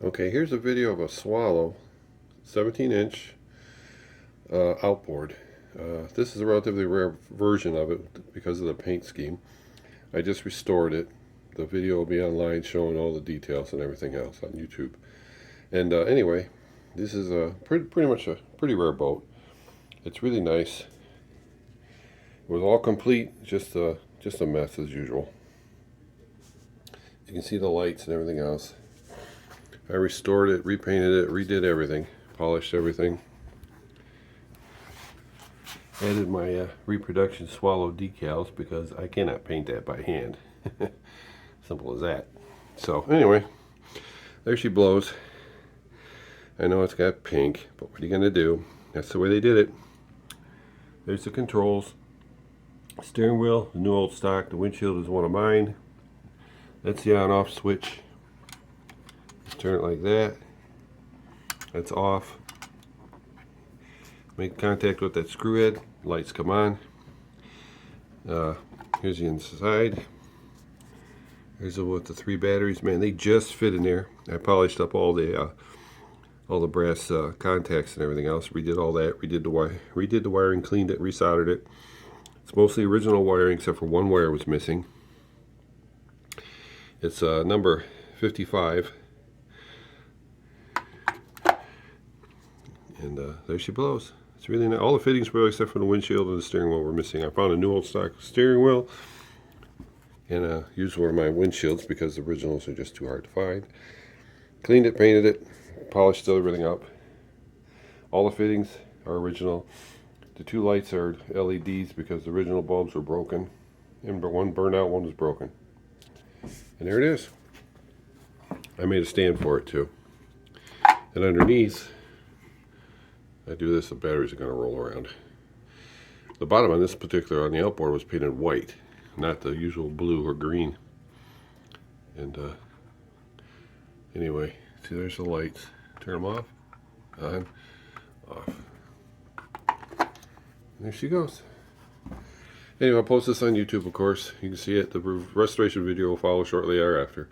Okay, here's a video of a Swallow 17-inch outboard. This is a relatively rare version of it because of the paint scheme. I just restored it. The video will be online showing all the details and everything else on YouTube. And anyway, this is a pretty much a pretty rare boat. It's really nice. It was all complete, just a mess as usual. You can see the lights and everything else. I restored it, repainted it, redid everything, polished everything. Added my reproduction Swallow decals because I cannot paint that by hand. Simple as that. So anyway, there she blows. I know it's got pink, but what are you going to do? That's the way they did it. There's the controls. Steering wheel, the new old stock. The windshield is one of mine. That's the on-off switch. Turn it like that. That's off. Make contact with that screw head. Lights come on. Here's the inside. Here's with the 3 batteries. Man, they just fit in there. I polished up all the brass contacts and everything else. Redid all that. Redid the wiring. Cleaned it. Resoldered it. It's mostly original wiring except for one wire was missing. It's number 55. And there she blows. It's really nice. All the fittings were except for the windshield and the steering wheel were missing. I found a new old stock steering wheel and used one of my windshields because the originals are just too hard to find. Cleaned it, painted it, polished everything up. All the fittings are original. The 2 lights are LEDs because the original bulbs were broken. And one burned out, one was broken. And there it is. I made a stand for it too. And underneath, I do this, the batteries are going to roll around. The bottom on this particular, on the outboard, was painted white, not the usual blue or green. And anyway, see there's the lights. Turn them off, on, off. And there she goes. Anyway, I'll post this on YouTube, of course. You can see it. The restoration video will follow shortly thereafter.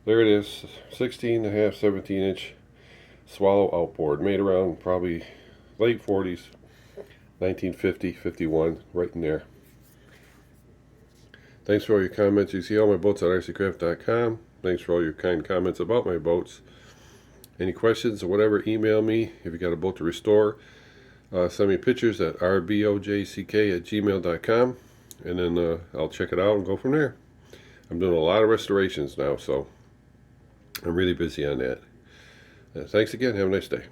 There it is, 16.5, 17-inch Swallow outboard, made around probably late 40s, 1950, 51, right in there. Thanks for all your comments. You see all my boats on rccraft.com. Thanks for all your kind comments about my boats. Any questions or whatever, email me. If you got a boat to restore, send me pictures at rbojck@gmail.com, and then I'll check it out and go from there. I'm doing a lot of restorations now, so I'm really busy on that. Thanks again. Have a nice day.